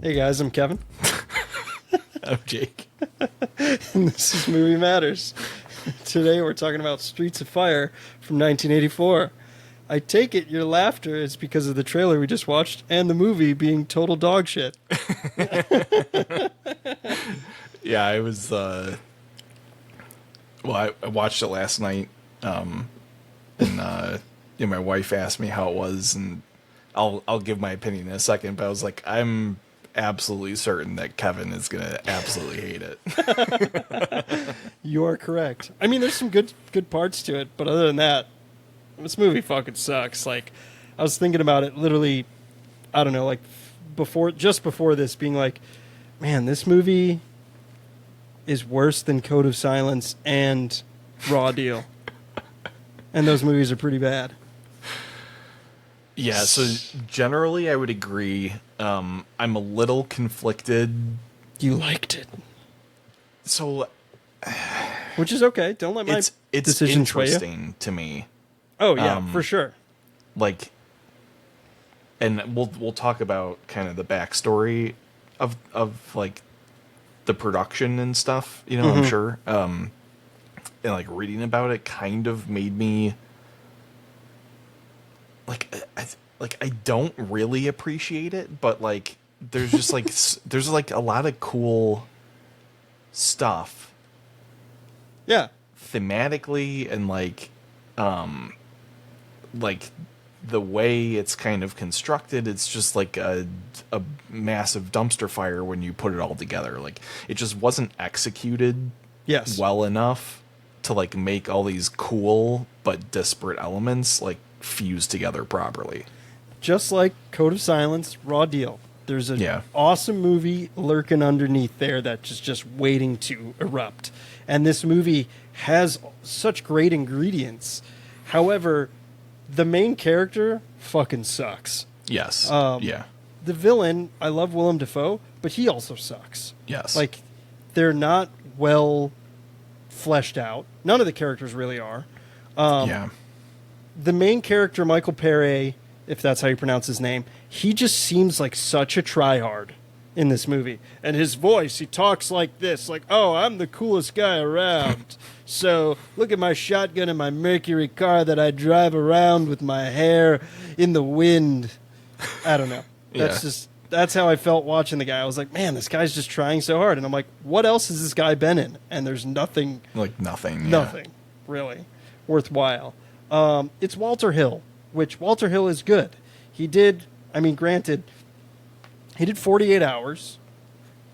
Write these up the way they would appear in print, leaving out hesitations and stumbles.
Hey guys, I'm Kevin, I'm Jake. and this is Movie Matters. Today we're talking about Streets of Fire from 1984. I take it your laughter is because of the trailer we just watched and the movie being total dog shit. Yeah, I was. I watched it last night, and my wife asked me how it was, and I'll give my opinion in a second. But I was like, I'm absolutely certain that Kevin is gonna absolutely hate it. You are correct. I mean, there's some good parts to it, but other than that, this movie fucking sucks. Like, I was thinking about it literally, I don't know, like just before this, being like, man, this movie is worse than Code of Silence and Raw Deal. And those movies are pretty bad. Yeah, so generally I would agree. I'm a little conflicted. You liked it. So Which is okay. Don't let my it's decision sway you. interesting to me. Oh, yeah, for sure. Like, and we'll talk about kind of the backstory of like the production and stuff, I'm sure. And like reading about it kind of made me I don't really appreciate it, but like there's just like there's like a lot of cool stuff Yeah. thematically, and like the way it's kind of constructed, it's just like a massive dumpster fire when you put it all together. Like, it just wasn't executed Yes. well enough to like make all these cool but disparate elements like fuse together properly. Just like Code of Silence, Raw Deal. There's an awesome movie lurking underneath there that's just waiting to erupt. And this movie has such great ingredients. However, the main character fucking sucks. Yes. The villain, I love Willem Dafoe, but he also sucks. Yes. Like, they're not well fleshed out. None of the characters really are. The main character, Michael Pere, if that's how you pronounce his name, he just seems like such a tryhard in this movie. And his voice, he talks like this, like, oh, I'm the coolest guy around. So look at my shotgun and my Mercury car that I drive around with my hair in the wind. I don't know. That's how I felt watching the guy. I was like, man, this guy's just trying so hard. And I'm like, what else has this guy been in? And there's nothing. Like nothing. Nothing, really, worthwhile. It's Walter Hill, which Walter Hill is good. He did 48 Hours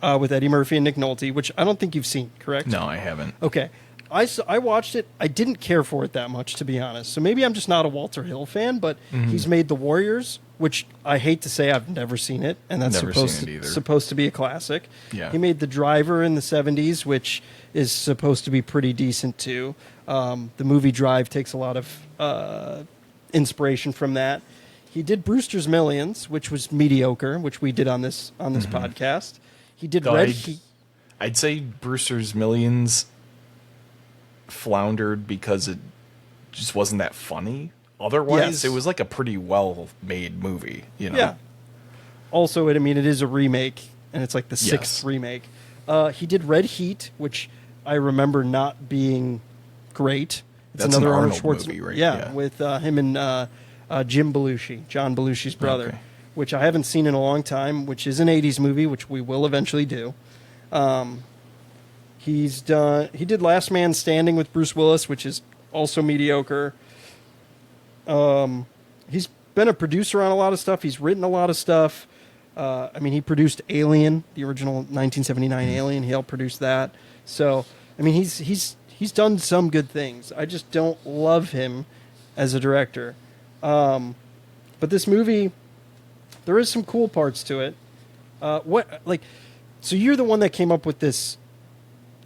with Eddie Murphy and Nick Nolte, which I don't think you've seen, correct? No, I haven't. Okay. I watched it. I didn't care for it that much, to be honest. So maybe I'm just not a Walter Hill fan, but he's made The Warriors, which I hate to say I've never seen it, and that's supposed to be a classic. Yeah. He made The Driver in the 70s, which is supposed to be pretty decent too. The movie Drive takes a lot of inspiration from that. He did Brewster's Millions, which was mediocre, which we did on this podcast. He did Red Heat. I'd say Brewster's Millions floundered because it just wasn't that funny. Otherwise, It was like a pretty well-made movie, Yeah. Also, it is a remake, and it's like the sixth remake. He did Red Heat, which I remember not being great. It's That's another an Arnold Arnold Schwarzenegger movie, right? Yeah, with him and Jim Belushi, John Belushi's brother, Okay. which I haven't seen in a long time, which is an 80s movie, which we will eventually do. He did Last Man Standing with Bruce Willis, which is also mediocre. He's been a producer on a lot of stuff. He's written a lot of stuff. He produced Alien, the original 1979 Alien. He helped produce that. So, he's done some good things. I just don't love him as a director. But this movie, there is some cool parts to it. So you're the one that came up with this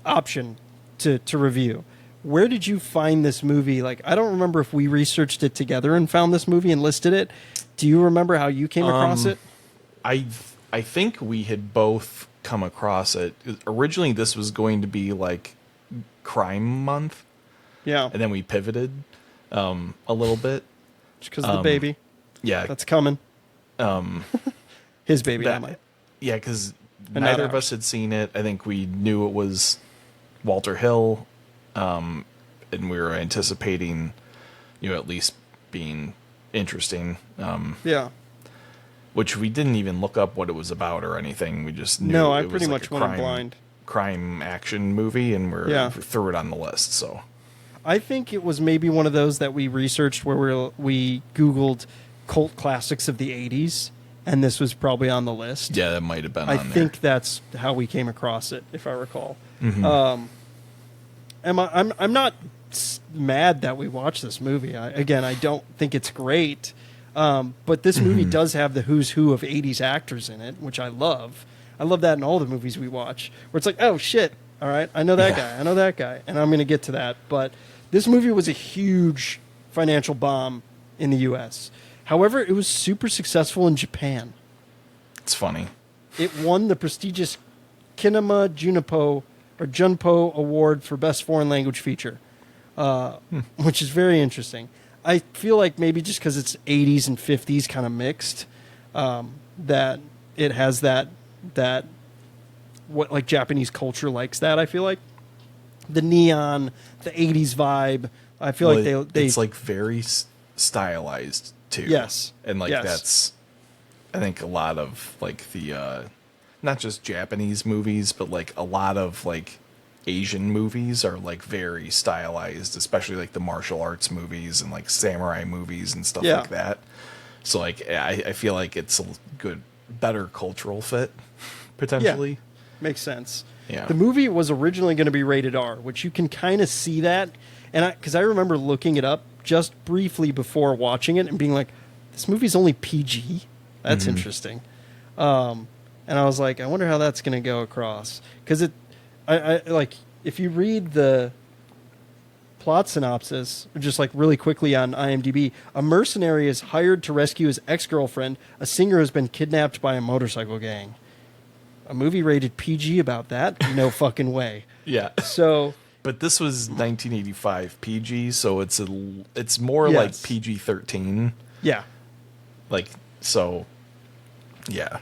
option to review. Where did you find this movie? Like, I don't remember if we researched it together and found this movie and listed it. Do you remember how you came across it? I think we had both come across it. Originally, this was going to be like Crime Month. Yeah. And then we pivoted a little bit. Just because of the baby. Yeah. That's coming. His baby, not mine. Yeah, because And neither not of us had seen it. I think we knew it was Walter Hill, and we were anticipating, at least being interesting. Yeah. Which we didn't even look up what it was about or anything. We just knew No, I it was pretty like much a went in blind. crime action movie, and we threw it on the list. So I think it was maybe one of those that we researched where we Googled cult classics of the 80s, and this was probably on the list. yeah, that might have been. I on think that's how we came across it, if I recall. Mm-hmm. I'm not mad that we watched this movie. I don't think it's great, but this movie does have the who's who of 80s actors in it, which I love. I love that in all the movies we watch, where it's like, oh shit, all right, I know that guy, I know that guy, and I'm going to get to that. But this movie was a huge financial bomb in the U.S. However, it was super successful in Japan. It's funny. It won the prestigious Kinema Junpo Award for Best Foreign Language Feature, which is very interesting. I feel like maybe just because it's 80s and 50s kind of mixed, that it has that what like Japanese culture likes that. I feel like the neon, the 80s vibe. I feel like they it's like very stylized too. Yes, and like yes. that's I think a lot of like the not just Japanese movies, but like a lot of like Asian movies are like very stylized, especially like the martial arts movies and like samurai movies and stuff like that. So like I feel like it's a better cultural fit potentially. Yeah. Makes sense. Yeah. The movie was originally going to be rated R, which you can kind of see that, and because I remember looking it up just briefly before watching it and being like, "This movie's only PG." That's interesting. And I was like, I wonder how that's going to go across, because I like if you read the plot synopsis, just like really quickly on IMDb, a mercenary is hired to rescue his ex-girlfriend, a singer who has been kidnapped by a motorcycle gang. A movie rated PG about that? No fucking way. Yeah. So, but this was 1985 PG, so it's more Yes. like PG-13. yeah. Like so, yeah.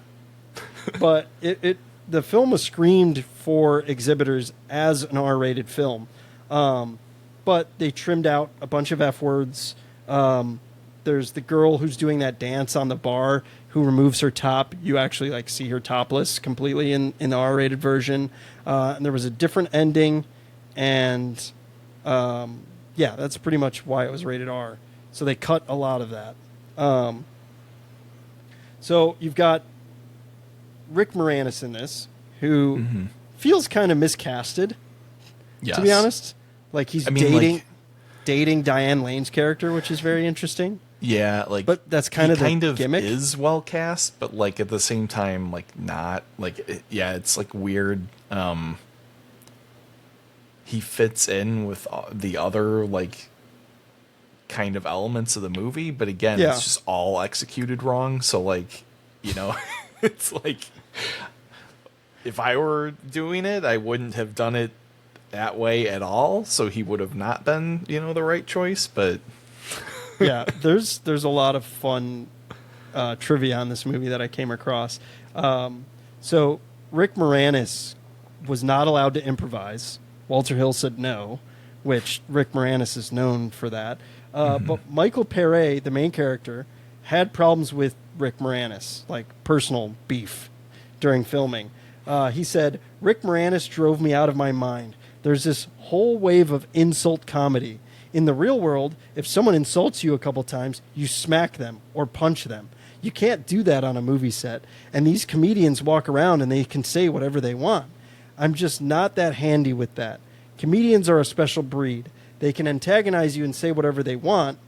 But the film was screened for exhibitors as an R-rated film, but they trimmed out a bunch of F words. There's the girl who's doing that dance on the bar who removes her top. You actually like see her topless completely in the R-rated version. And there was a different ending, and that's pretty much why it was rated R. So they cut a lot of that. So you've got Rick Moranis in this, who feels kind of miscasted, Yes. to be honest. Like he's like- dating Diane Lane's character, which is very interesting. Yeah, like, But that's kind of the gimmick. Is well cast, but like at the same time, like not like it's like weird. He fits in with the other like kind of elements of the movie, but again, it's just all executed wrong. So like, it's like if I were doing it, I wouldn't have done it that way at all. So he would have not been, the right choice. But Yeah, there's a lot of fun trivia on this movie that I came across. So Rick Moranis was not allowed to improvise. Walter Hill said no, which Rick Moranis is known for that. But Michael Pere, the main character, had problems with Rick Moranis, like personal beef during filming. He said, Rick Moranis drove me out of my mind. There's this whole wave of insult comedy. In the real world, if someone insults you a couple times, you smack them or punch them. You can't do that on a movie set. And these comedians walk around and they can say whatever they want. I'm just not that handy with that. Comedians are a special breed. They can antagonize you and say whatever they want,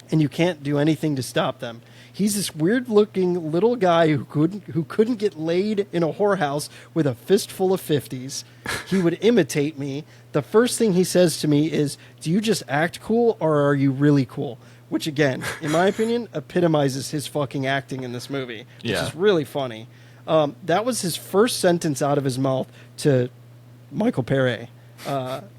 and you can't do anything to stop them. He's this weird-looking little guy who couldn't get laid in a whorehouse with a fistful of 50s. He would imitate me. The first thing he says to me is, "Do you just act cool, or are you really cool?" Which, again, in my opinion, epitomizes his fucking acting in this movie, which is really funny. That was his first sentence out of his mouth to Michael Pere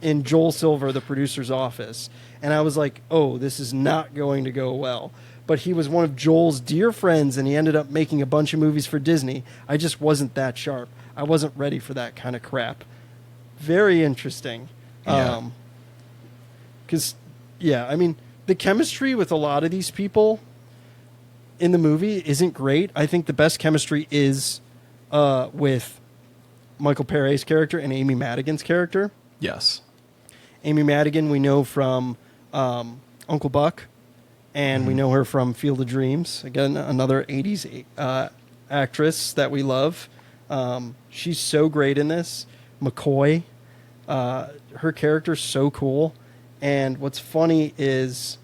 in Joel Silver, the producer's office. And I was like, oh, this is not going to go well. but he was one of Joel's dear friends, and he ended up making a bunch of movies for Disney. I just wasn't that sharp. I wasn't ready for that kind of crap. Very interesting. Yeah. Because, I mean, the chemistry with a lot of these people in the movie isn't great. I think the best chemistry is with Michael Pere's character and Amy Madigan's character. Yes. Amy Madigan we know from Uncle Buck, and we know her from Field of Dreams. Again, another 80s actress that we love. She's so great in this. McCoy, her character's so cool. And what's funny is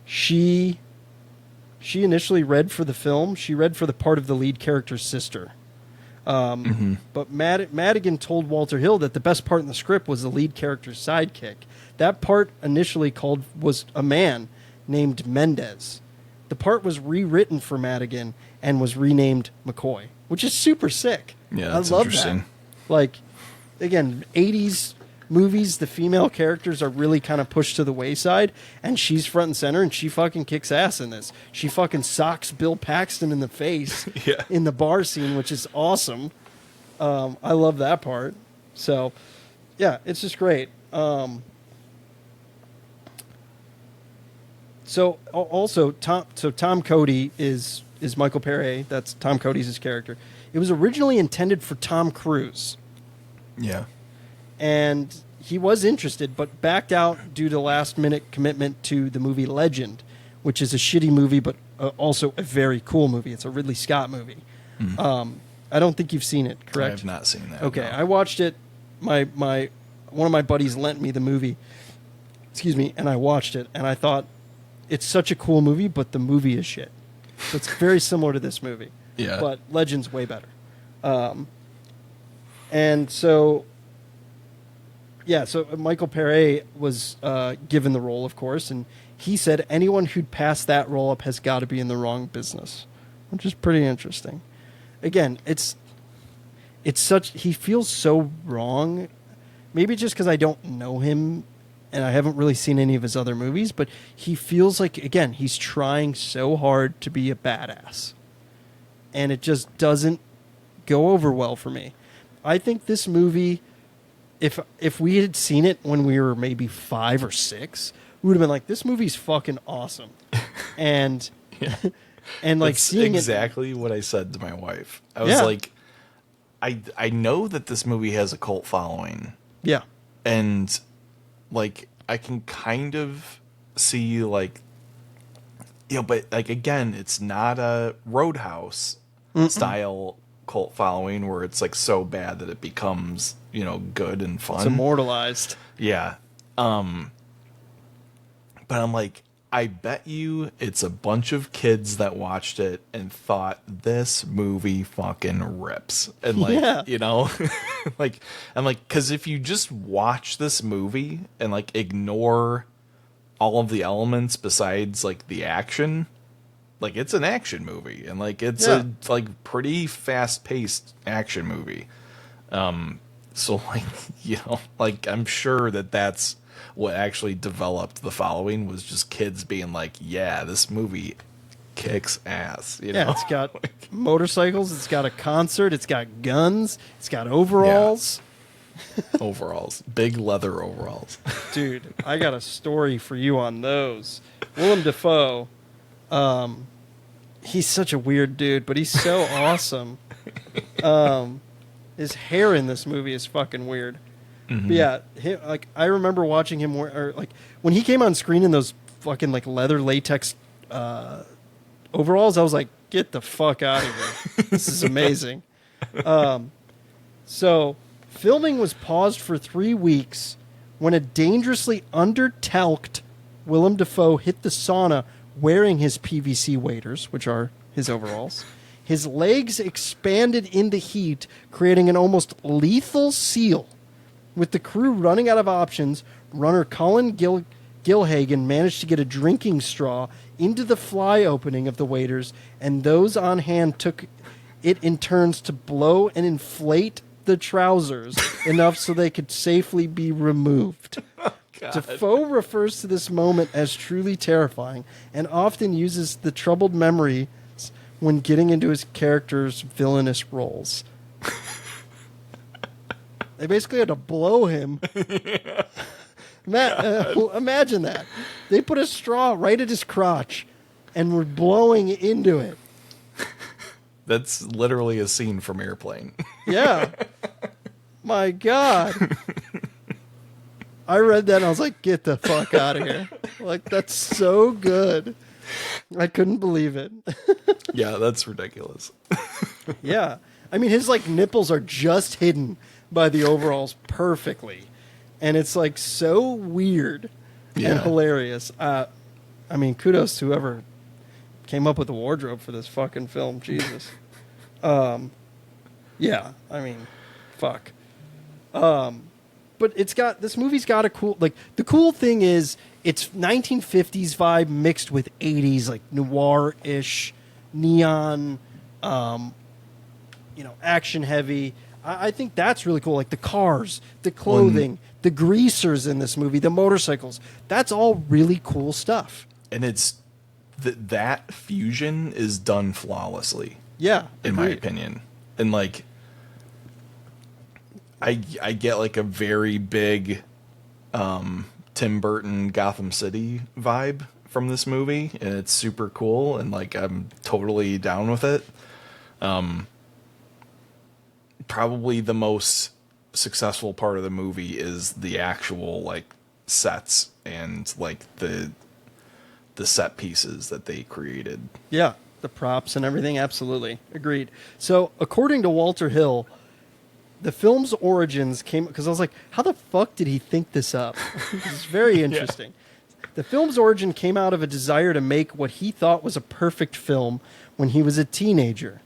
she initially read for the film. She read for the part of the lead character's sister. But Madigan told Walter Hill that the best part in the script was the lead character's sidekick. That part initially was a man named Mendez. The part was rewritten for Madigan and was renamed McCoy, which is super sick. Yeah, that's I love interesting. that. Like, again, 80s movies, the female characters are really kind of pushed to the wayside, and she's front and center, and she fucking kicks ass in this. She fucking socks Bill Paxton in the face in the bar scene, which is awesome. I love that part. So, yeah, it's just great. So also Tom Cody is Michael Pere. That's Tom Cody's his character. It was originally intended for Tom Cruise. Yeah. And he was interested, but backed out due to last-minute commitment to the movie Legend, which is a shitty movie, but also a very cool movie. It's a Ridley Scott movie. I don't think you've seen it, correct? I have not seen that. Okay, no. I watched it. One of my buddies lent me the movie. Excuse me, and I watched it, and I thought it's such a cool movie, but the movie is shit. So it's very similar to this movie. Yeah. But Legend's way better. And so, so Michael Pere was given the role, of course, and he said anyone who'd pass that role up has got to be in the wrong business, which is pretty interesting. Again, he feels so wrong. Maybe just because I don't know him and I haven't really seen any of his other movies, but he feels like, again, he's trying so hard to be a badass. And it just doesn't go over well for me. I think this movie, if we had seen it when we were maybe 5 or 6, we would have been like, this movie's fucking awesome. And and like that's seeing exactly what I said to my wife. I was like, I know that this movie has a cult following. Yeah. And like I can kind of see like, but like again, it's not a Roadhouse style cult following where it's like so bad that it becomes, good and fun. It's immortalized. Yeah. But I'm like, I bet you it's a bunch of kids that watched it and thought this movie fucking rips. And like, like, I'm like, because if you just watch this movie and like ignore all of the elements besides like the action, like it's an action movie and like it's a like pretty fast paced action movie. So like, like I'm sure that's what actually developed the following was just kids being like, yeah, this movie kicks ass. Yeah, it's got motorcycles, it's got a concert, it's got guns, it's got overalls. Yeah. Overalls. Big leather overalls. Dude, I got a story for you on those. Willem Dafoe, he's such a weird dude, but he's so awesome. His hair in this movie is fucking weird. But yeah, I remember watching him when he came on screen in those fucking like leather latex overalls. I was like, get the fuck out of here! This is amazing. So filming was paused for 3 weeks when a dangerously under-talced Willem Dafoe hit the sauna wearing his PVC waders, which are his overalls. His legs expanded in the heat, creating an almost lethal seal. With the crew running out of options, runner Colin Gilhagen managed to get a drinking straw into the fly opening of the waders, and those on hand took it in turns to blow and inflate the trousers enough so they could safely be removed. God. Defoe refers to this moment as truly terrifying and often uses the troubled memories when getting into his character's villainous roles. They basically had to blow him. Imagine that. They put a straw right at his crotch and were blowing into it. That's literally a scene from Airplane. Yeah. My God. I read that and I was like, get the fuck out of here. Like, that's so good. I couldn't believe it. Yeah, that's ridiculous. Yeah. I mean, his, like, nipples are just hidden by the overalls perfectly. And it's, like, so weird and hilarious. I mean, kudos to whoever came up with the wardrobe for this fucking film. Jesus. Yeah. I mean, fuck. But this movie's got a cool, like, the cool thing is it's 1950s vibe mixed with 80s, like, noir-ish, neon, action heavy. I think that's really cool. Like the cars, the clothing, the greasers in this movie, the motorcycles. That's all really cool stuff. And it's that fusion is done flawlessly. Yeah, in my opinion. And like, I get like a very big Tim Burton Gotham City vibe from this movie, and it's super cool, and like I'm totally down with it. Probably the most successful part of the movie is the actual like sets and like the set pieces that they created. Yeah, the props and everything, absolutely. Agreed. So, according to Walter Hill, the film's origins came because I was like, how the fuck did he think this up? It's very interesting. Yeah. The film's origin came out of a desire to make what he thought was a perfect film when he was a teenager,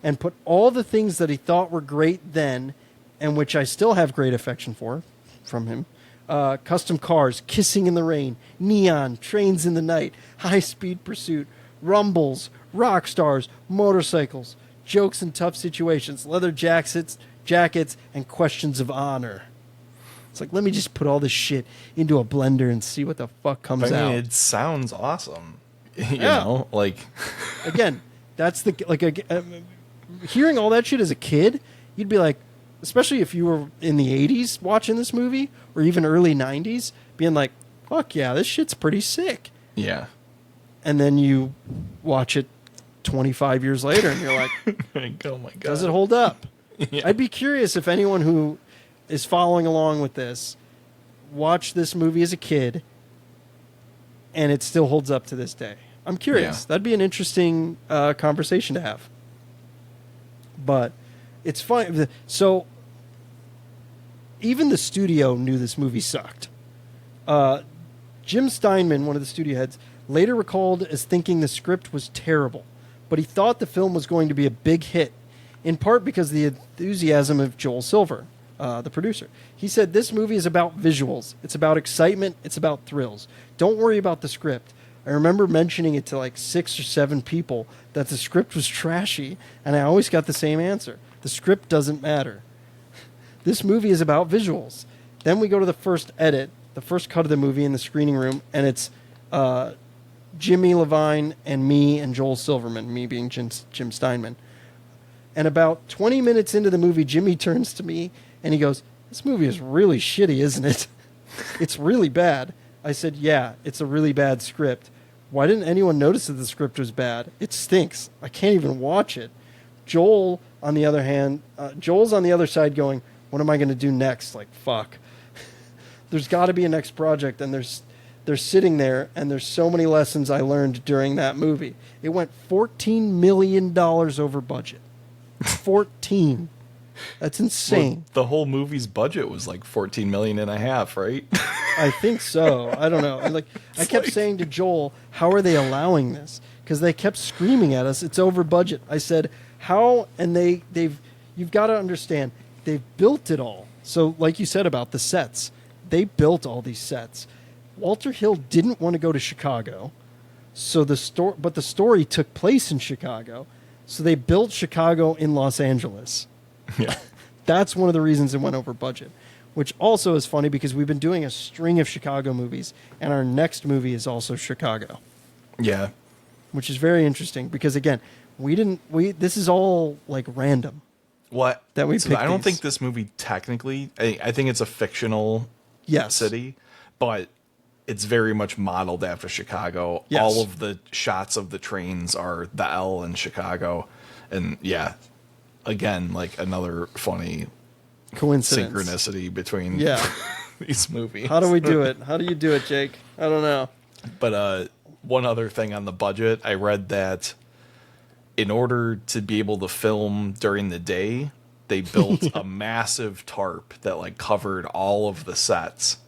and put all the things that he thought were great then, and which I still have great affection for, from him. Custom cars, kissing in the rain, neon, trains in the night, high-speed pursuit, rumbles, rock stars, motorcycles, jokes in tough situations, leather jackets, and questions of honor. It's like, let me just put all this shit into a blender and see what the fuck comes out. It sounds awesome. You know, like... Again, that's the... hearing all that shit as a kid, you'd be like, especially if you were in the 80s watching this movie, or even early 90s, being like, fuck yeah, this shit's pretty sick. Yeah. And then you watch it 25 years later, and you're like, oh my God. Does it hold up? Yeah. I'd be curious if anyone who is following along with this watched this movie as a kid, and it still holds up to this day. I'm curious. Yeah. That'd be an interesting conversation to have. But it's fun. So even the studio knew this movie sucked. Jim Steinman, one of the studio heads, later recalled as thinking the script was terrible, but he thought the film was going to be a big hit, in part because of the enthusiasm of Joel Silver, the producer. He said, this movie is about visuals. It's about excitement. It's about thrills. Don't worry about the script. I remember mentioning it to like 6 or 7 people that the script was trashy, and I always got the same answer. The script doesn't matter. This movie is about visuals. Then we go to the first edit, the first cut of the movie in the screening room, and it's Jimmy Levine and me and Joel Silverman, me being Jim Steinman. And about 20 minutes into the movie, Jimmy turns to me and he goes, this movie is really shitty, isn't it? It's really bad. I said, yeah, it's a really bad script. Why didn't anyone notice that the script was bad? It stinks. I can't even watch it. Joel, on the other hand, Joel's on the other side going, what am I going to do next? Like, fuck. There's got to be a next project, and they're sitting there, and there's so many lessons I learned during that movie. It went $14 million over budget. 14. That's insane. Well, the whole movie's budget was like 14 million and a half, right? I think so. I don't know. And I kept saying to Joel, how are they allowing this? Because they kept screaming at us, it's over budget. I said, how? And you've got to understand, they've built it all. So like you said about the sets, they built all these sets. Walter Hill didn't want to go to Chicago, but the story took place in Chicago. So they built Chicago in Los Angeles. Yeah. That's one of the reasons it went over budget. which also is funny because we've been doing a string of Chicago movies, and our next movie is also Chicago. Yeah. Which is very interesting because, again, this is all like random. What? That we picked I don't these. think this movie technically, I think it's a fictional city, but it's very much modeled after Chicago. Yes. All of the shots of the trains are the L in Chicago. And yeah, again, like another funny coincidence, synchronicity between these movies. How do we do it? How do you do it, Jake? I don't know. But one other thing on the budget, I read that in order to be able to film during the day, they built a massive tarp that like covered all of the sets.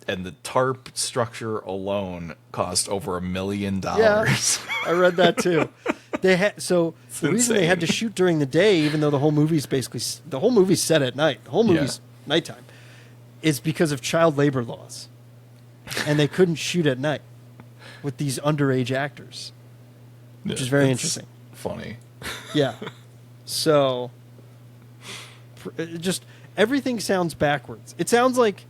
And the tarp structure alone cost over $1 million. Yeah, I read that too. The reason they had to shoot during the day, even though the whole movie's set at night, the whole movie's nighttime, is because of child labor laws, and they couldn't shoot at night with these underage actors, which is very interesting. Funny. Yeah. So, just everything sounds backwards. It sounds like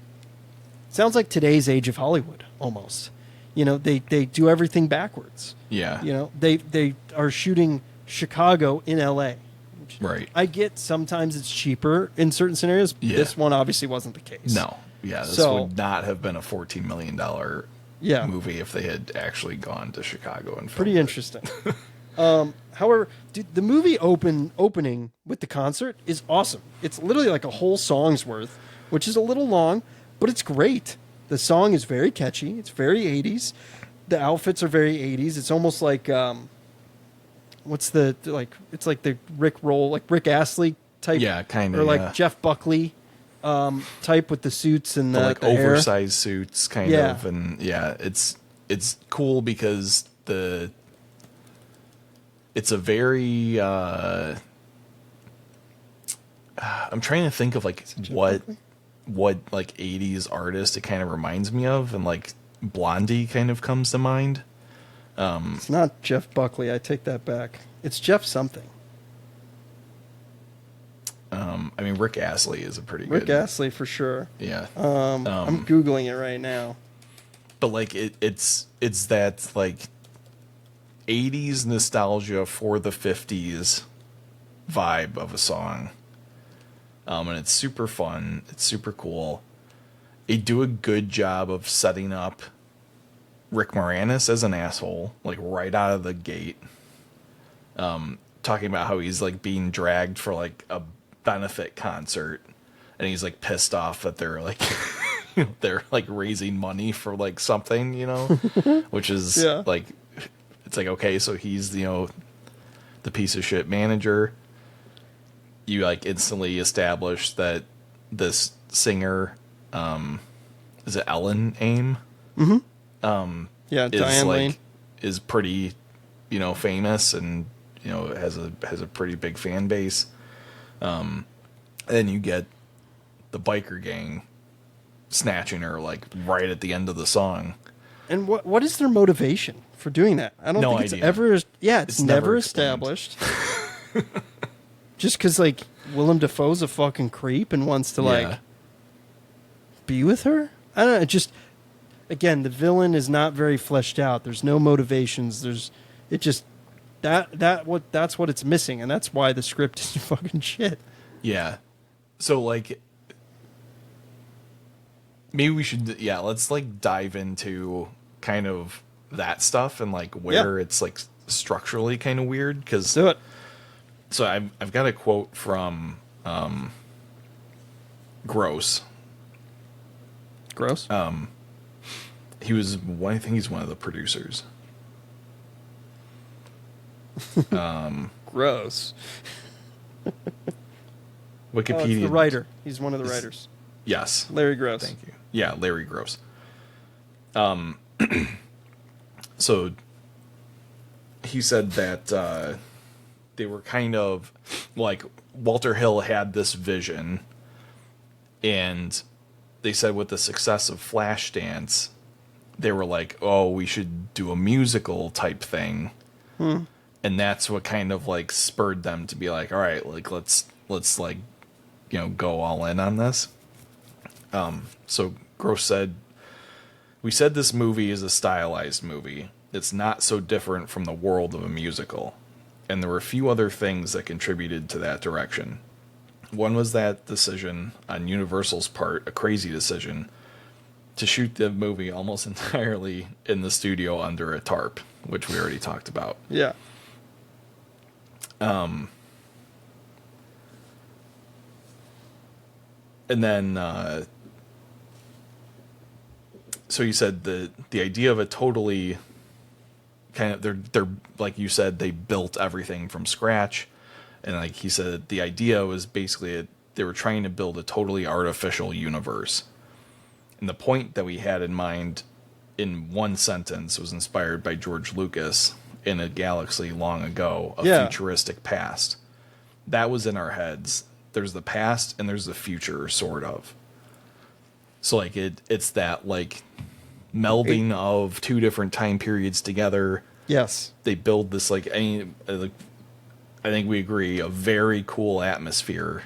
today's Age of Hollywood almost. They do everything backwards. Yeah. They are shooting Chicago in L.A. Right. I get sometimes it's cheaper in certain scenarios. Yeah. This one obviously wasn't the case. No. Yeah, this would not have been a $14 million movie if they had actually gone to Chicago and filmed Pretty interesting. However, the movie opening with the concert is awesome. It's literally like a whole song's worth, which is a little long, but it's great. The song is very catchy. It's very 80s. The outfits are very 80s. It's almost like it's like the Rick Astley type. Yeah, kind of. Or like Jeff Buckley type with the suits and like the hair. oversized suits kind of, and it's cool because it's a very I'm trying to think of like what like 80s artist it kind of reminds me of, and like Blondie kind of comes to mind. It's not Jeff Buckley. I take that back. It's Jeff something. I mean, Rick Astley is a pretty Rick good... Astley for sure. Yeah. I'm Googling it right now. But like it's that like 80s nostalgia for the 50s vibe of a song. And it's super fun. It's super cool. They do a good job of setting up Rick Moranis as an asshole, like right out of the gate. Talking about how he's like being dragged for like a benefit concert, and he's like pissed off that they're like they're like raising money for like something, which is like, it's like, okay, so he's the piece of shit manager. You like instantly establish that this singer, is it Ellen Aim? Mm-hmm. Is Diane Lane is pretty, famous, and has a pretty big fan base. And then you get the biker gang snatching her like right at the end of the song. And what is their motivation for doing that? I don't think it's ever. Yeah, it's never established. Just because like Willem Dafoe's a fucking creep and wants to like be with her. I don't know. It just, again, the villain is not very fleshed out. There's no motivations. That's what it's missing, and that's why the script is fucking shit. Yeah. So like, maybe we should let's like dive into kind of that stuff and like where it's like structurally kind of weird, because do it. So I've got a quote from Gross. Gross. I think he's one of the producers. Gross. Wikipedia. It's the writer. He's one of the writers. Yes. Larry Gross. Thank you. Yeah, Larry Gross. So he said that they were kind of like, Walter Hill had this vision, and they said with the success of Flashdance, they were like, oh, we should do a musical type thing. And that's what kind of like spurred them to be like, all right, like let's like, go all in on this. So Gross said, "We said this movie is a stylized movie. It's not so different from the world of a musical. And there were a few other things that contributed to that direction. One was that decision on Universal's part, a crazy decision, to shoot the movie almost entirely in the studio under a tarp, which we already talked about. Yeah. And then, so you said the idea of a totally kind of, they're like you said, they built everything from scratch. And like he said, the idea was basically they were trying to build a totally artificial universe. And the point that we had in mind in one sentence was inspired by George Lucas in a galaxy long ago, a futuristic past. That was in our heads. There's the past and there's the future, sort of. So like it's that like melding of two different time periods together. Yes. They build this like I think we agree, a very cool atmosphere.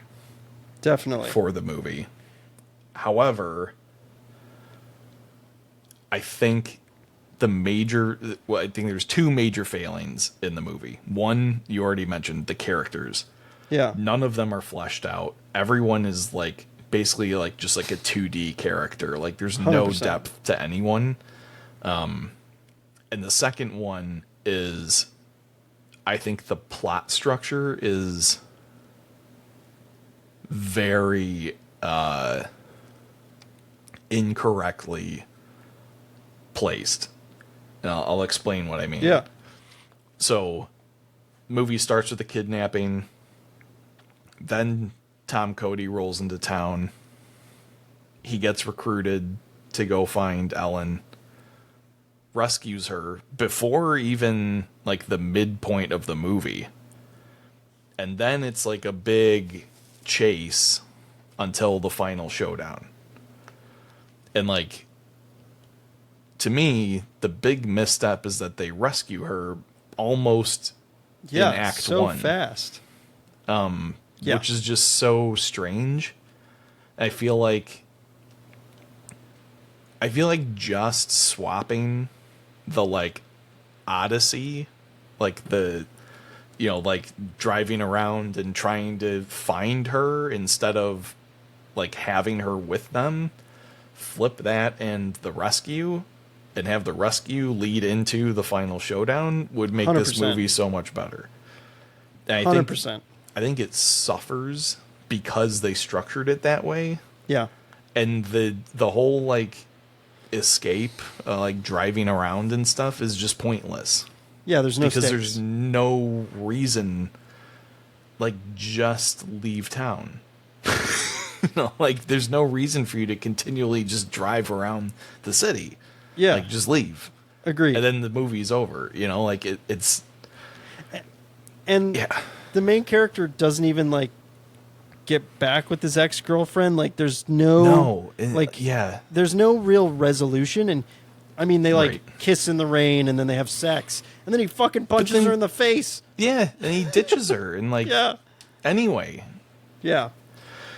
Definitely. For the movie. However, I think I think there's two major failings in the movie. One, you already mentioned, the characters. Yeah. None of them are fleshed out. Everyone is like basically like just like a 2D character. Like there's no 100%. depth to anyone. And the second one is, I think the plot structure is very incorrectly placed. And I'll explain what I mean. Yeah. So, movie starts with a kidnapping. Then Tom Cody rolls into town. He gets recruited to go find Ellen. Rescues her before even like the midpoint of the movie. And then it's like a big chase until the final showdown. And like, to me, the big misstep is that they rescue her almost in Act so 1. Fast. Which is just so strange. I feel like just swapping the like Odyssey, like the, you know, like driving around and trying to find her instead of like having her with them, flip that and the rescue, and have the rescue lead into the final showdown would make 100%. this movie so much better. And 100%. I think it suffers because they structured it that way. Yeah. And the whole like escape, like driving around and stuff is just pointless. Yeah, there's no because stakes. there's no reason, like, just leave town. You know, like there's no reason for you to continually just drive around the city. Yeah. Like just leave. Agreed. And then the movie's over. You know, like it's and the main character doesn't even like get back with his ex-girlfriend. Like there's there's no real resolution. And I mean, they like kiss in the rain and then they have sex and then he fucking punches her in the face. Yeah. And he ditches her and like, anyway. Yeah.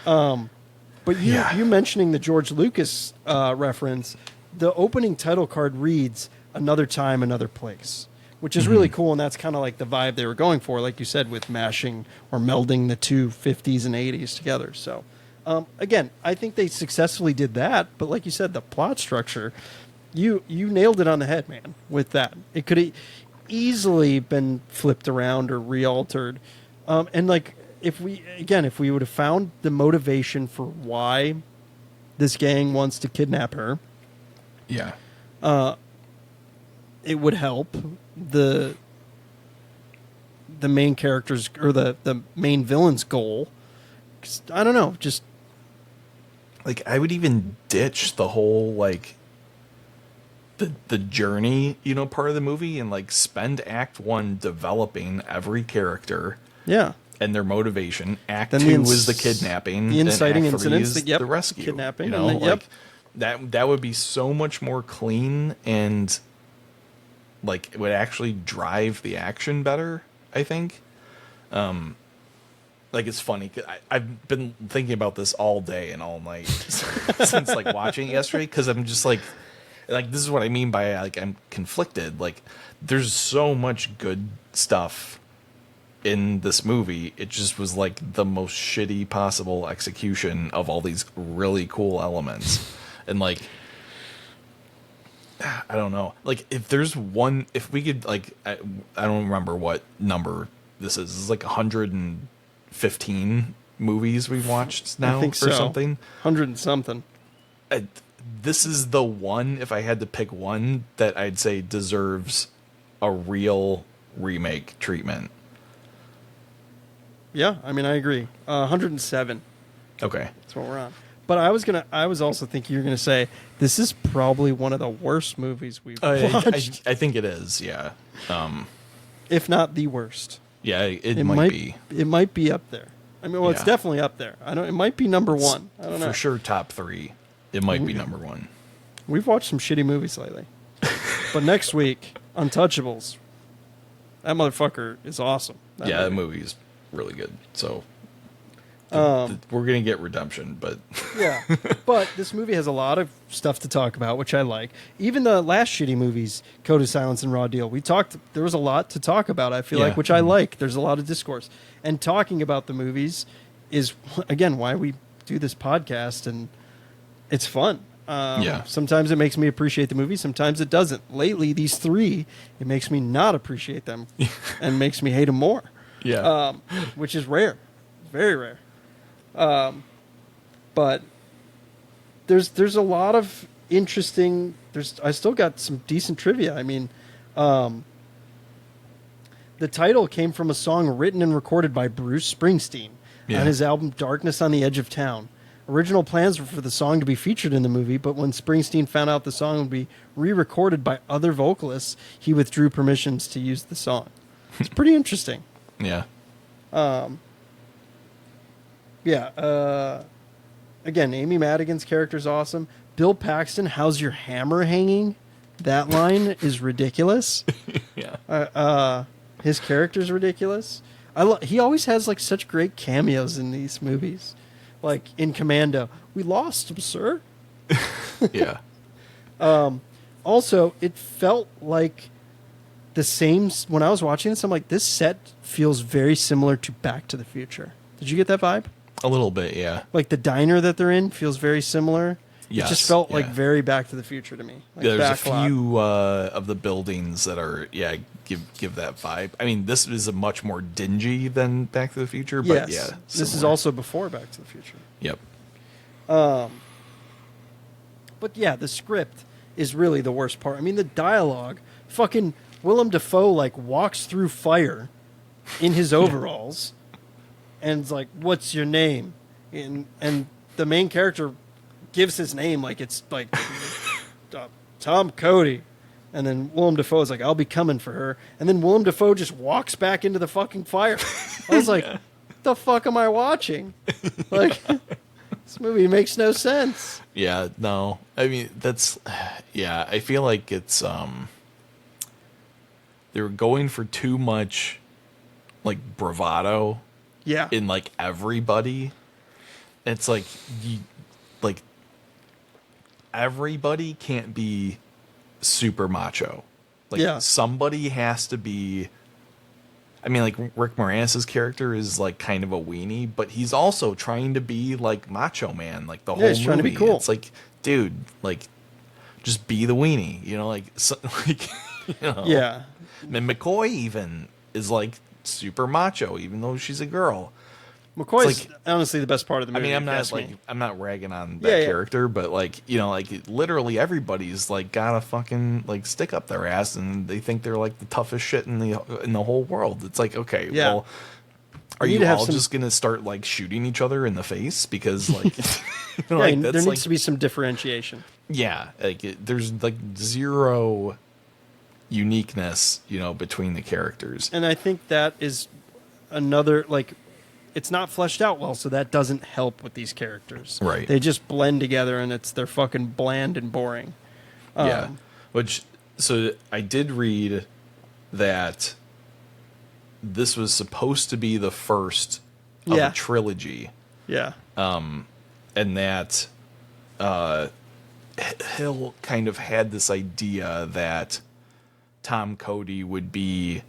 But you mentioning the George Lucas reference, the opening title card reads "Another Time, Another Place," which is really cool, and that's kind of like the vibe they were going for, like you said, with mashing or melding the two 50s and 80s together. So, again, I think they successfully did that, but like you said, the plot structure, you nailed it on the head, man, with that. It could have easily been flipped around or re-altered. And like, if we would have found the motivation for why this gang wants to kidnap her, it would help the main character's or the main villain's goal. 'Cause, I don't know, just like I would even ditch the whole like the journey, you know, part of the movie and like spend Act 1 developing every character. Yeah. And their motivation. Act then 2 is the kidnapping. The inciting Act 3 incidents. is the rescue. Kidnapping. You know, and then, like that would be so much more clean and like it would actually drive the action better, I think. like it's funny 'cause I've been thinking about this all day and all night since like watching it yesterday, because I'm just like this is what I mean by like I'm conflicted. Like there's so much good stuff in this movie. It just was like the most shitty possible execution of all these really cool elements. And like I don't know, like if we could like I don't remember what number this is. This is like 115 movies we've watched now, I think or so. something. 100 and something. This is the one, if I had to pick one, that I'd say deserves a real remake treatment. Yeah, I mean, I agree. 107. Okay. That's what we're on. But I was also thinking you're gonna say this is probably one of the worst movies we've watched, I think it is. Yeah. if not the worst. Yeah, it might be. It might be up there. I mean, well, it's Yeah. definitely up there. It might be number one. I don't know. For sure, top 3. It might be number 1. We've watched some shitty movies lately. But next week, Untouchables. That motherfucker is awesome. That movie's really good. So we're gonna get redemption, but yeah. But this movie has a lot of stuff to talk about, which I like. Even the last shitty movies, Code of Silence and Raw Deal, there was a lot to talk about, I feel Yeah. like, which I like. There's a lot of discourse. And talking about the movies is, again, why we do this podcast, and it's fun. Yeah. Sometimes it makes me appreciate the movie. Sometimes it doesn't. Lately, these 3, it makes me not appreciate them and makes me hate them more. yeah. Which is rare, very rare. But there's a lot of interesting. I still got some decent trivia. I mean, the title came from a song written and recorded by Bruce Springsteen on his album "Darkness on the Edge of Town." Original plans were for the song to be featured in the movie, but when Springsteen found out the song would be re-recorded by other vocalists, he withdrew permissions to use the song. It's pretty interesting. Yeah. Yeah. Again, Amy Madigan's character is awesome. Bill Paxton, how's your hammer hanging? That line is ridiculous. Yeah. His character's ridiculous. He always has like such great cameos in these movies. Like in Commando, we lost him, sir. Yeah. Also, it felt like the same when I was watching this. I'm like, this set feels very similar to Back to the Future. Did you get that vibe? A little bit, yeah. Like the diner that they're in feels very similar. Yes, it just felt like yeah. very Back to the Future to me. Like Yeah, there's backlot. a few of the buildings that are give that vibe. I mean, this is a much more dingy than Back to the Future, but Yes. yeah. This is similar. also before Back to the Future. Yep. But yeah, the script is really the worst part. I mean, the dialogue, fucking Willem Dafoe like walks through fire in his overalls and is like, "What's your name?" And the main character gives his name like it's like Tom Cody. And then Willem Dafoe is like, "I'll be coming for her." And then Willem Dafoe just walks back into the fucking fire. I was like, "What the fuck am I watching?" Like, this movie makes no sense. Yeah, no. I mean, I feel like it's they were going for too much like bravado Yeah. in like everybody. It's like everybody can't be super macho. Like Yeah. somebody has to be. I mean, like Rick Moranis' character is like kind of a weenie, but he's also trying to be like Macho Man, like the whole he's movie. trying to be cool. It's like, dude, like just be the weenie, you know, like like you know. Yeah. And McCoy even is like super macho, even though she's a girl. McCoy's like- honestly the best part of the I movie. mean, if you ask me. I'm not ragging on that Yeah, yeah. character, but like, you know, like literally everybody's like got a fucking like stick up their ass, and they think they're like the toughest shit in the whole world. It's like, okay, Yeah. well, are You need you to have all some- just gonna start like shooting each other in the face because like, you know, Yeah, like there that's needs like, to be some differentiation. yeah, like there's like zero uniqueness, you know, between the characters. And I think that is another, like, it's not fleshed out well, so that doesn't help with these characters. Right. They just blend together, and they're fucking bland and boring. Yeah. So I did read that this was supposed to be the first of Yeah. a trilogy. Yeah. And that Hill kind of had this idea that Tom Cody would be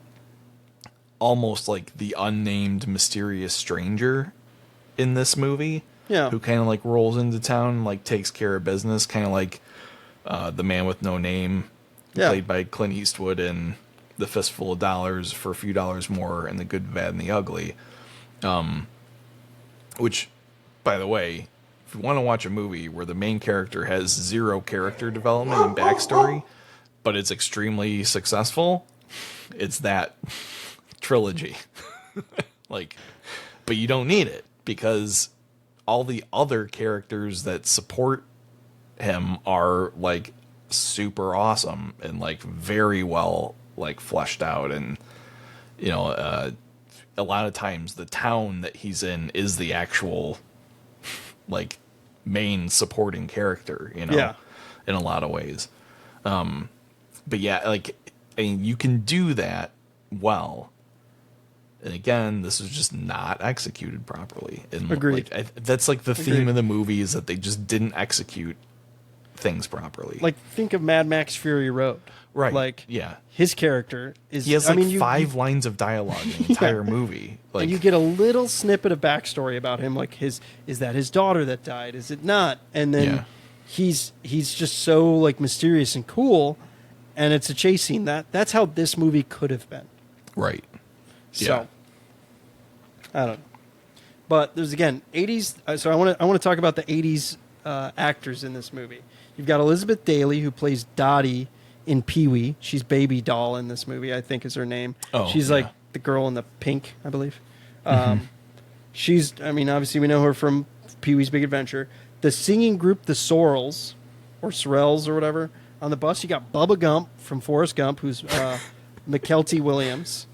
almost like the unnamed mysterious stranger in this movie. Yeah. Who kind of like rolls into town and like takes care of business, kind of like the man with no name, played by Clint Eastwood in The Fistful of Dollars for a Few Dollars More and The Good, the Bad, and the Ugly. Which, by the way, if you want to watch a movie where the main character has zero character development and backstory, but it's extremely successful, it's that trilogy. Like, but you don't need it because all the other characters that support him are like super awesome and like very well like fleshed out, and you know, a lot of times the town that he's in is the actual like main supporting character, you know, in a lot of ways. But yeah, like, I mean, you can do that well. And again, this is just not executed properly. And Agreed. Like, that's like the theme of the movie, is that they just didn't execute things properly. Like, think of Mad Max Fury Road. Right. Like, yeah. his character is... He has like five lines of dialogue in the entire movie. Like, and you get a little snippet of backstory about him, like is that his daughter that died? Is it not? And then he's just so like mysterious and cool, and it's a chase scene. That's how this movie could have been. Right. So, I don't know. But there's, again, 80s. So I want to talk about the 80s actors in this movie. You've got Elizabeth Daily, who plays Dottie in Pee-wee. She's Baby Doll in this movie, I think is her name. Oh, she's like the girl in the pink, I believe. She's, I mean, obviously we know her from Pee-wee's Big Adventure. The singing group, the Sorrels, or Sorrels or whatever, on the bus. You got Bubba Gump from Forrest Gump, who's McKelty Williams.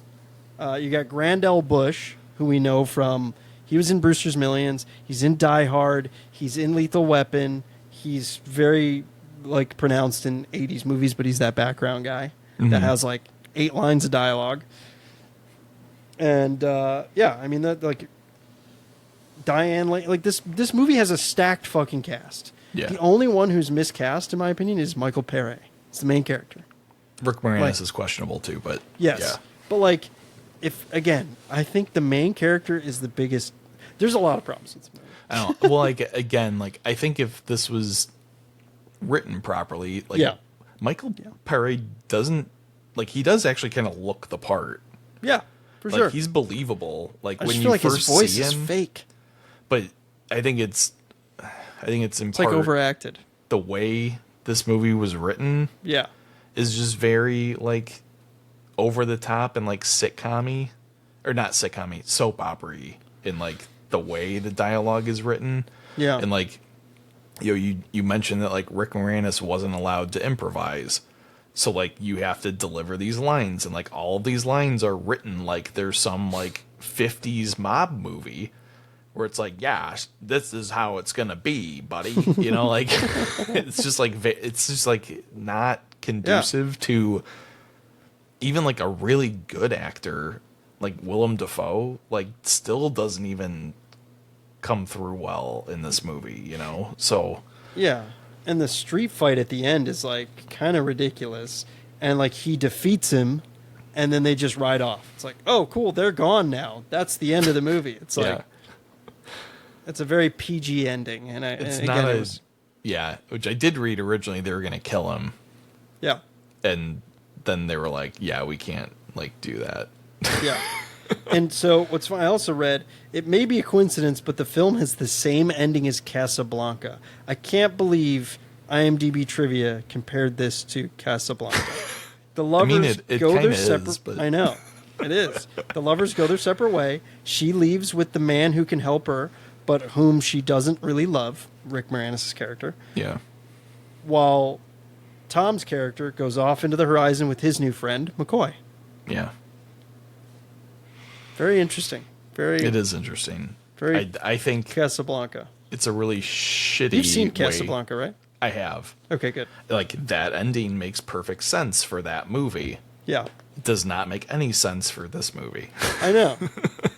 You got Grandel Bush, who we know from, he was in Brewster's Millions. He's in Die Hard. He's in Lethal Weapon. He's very like pronounced in 80s movies, but he's that background guy that has like 8 lines of dialogue. And I mean, that, like, Diane Lane, like this movie has a stacked fucking cast. Yeah. The only one who's miscast, in my opinion, is Michael Pere. It's the main character. Rick Moranis is questionable too, but yes. But like, if again, I think the main character is the biggest. There's a lot of problems with this movie. I don't know. Well, like, again, like, I think if this was written properly, like, Michael Pere doesn't, like, he does actually kind of look the part. Yeah, for like, sure. He's believable. Like, I when just you feel like first his voice see is him, fake. but I think it's in It's part like overacted. the way this movie was written. Yeah. Is just very like over the top and like sitcom-y, or not sitcom-y, soap opera-y in like the way the dialogue is written. Yeah. And like, you know, you mentioned that like Rick Moranis wasn't allowed to improvise. So like you have to deliver these lines, and like all of these lines are written like there's some like 50s mob movie where it's like, yeah, this is how it's gonna be, buddy. You know, like it's just like not conducive to even like a really good actor like Willem Dafoe, like still doesn't even come through well in this movie, you know? So yeah. And the street fight at the end is like kind of ridiculous. And like he defeats him and then they just ride off. It's like, oh cool, they're gone now. That's the end of the movie. It's like it's a very PG ending, and which I did read originally they were gonna kill him. Yeah. And then they were like, yeah, we can't like do that. Yeah. And so what's fun, I also read, it may be a coincidence, but the film has the same ending as Casablanca. I can't believe IMDb trivia compared this to Casablanca. The lovers go their separate. But... I know it is. The lovers go their separate way. She leaves with the man who can help her, but whom she doesn't really love, Rick Moranis' character. Yeah. While Tom's character goes off into the horizon with his new friend, McCoy. Yeah. Very interesting. It is interesting. I think Casablanca. It's a really shitty. You've seen Casablanca, right? I have. Okay, good. Like, that ending makes perfect sense for that movie. Yeah. It does not make any sense for this movie. I know.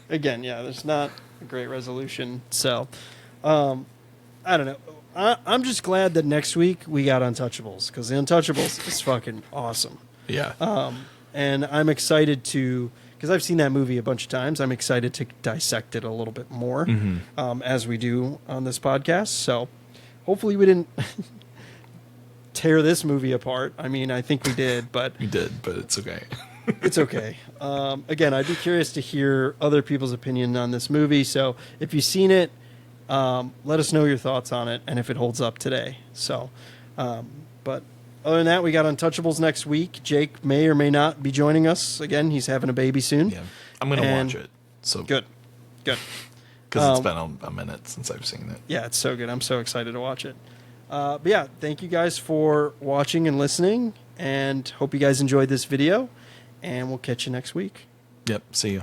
Again, yeah, there's not a great resolution. So, I don't know. I'm just glad that next week we got Untouchables, because the Untouchables is fucking awesome. Yeah. And I'm excited to, because I've seen that movie a bunch of times, I'm excited to dissect it a little bit more as we do on this podcast. So hopefully we didn't tear this movie apart. I mean, I think we did, but... We did, but it's okay. It's okay. Again, I'd be curious to hear other people's opinion on this movie. So if you've seen it, let us know your thoughts on it and if it holds up today. So, but other than that, we got Untouchables next week. Jake may or may not be joining us again. He's having a baby soon. Yeah, I'm going to watch it. So good. Because it's been a minute since I've seen it. Yeah, it's so good. I'm so excited to watch it. But yeah, thank you guys for watching and listening, and hope you guys enjoyed this video, and we'll catch you next week. Yep, see you.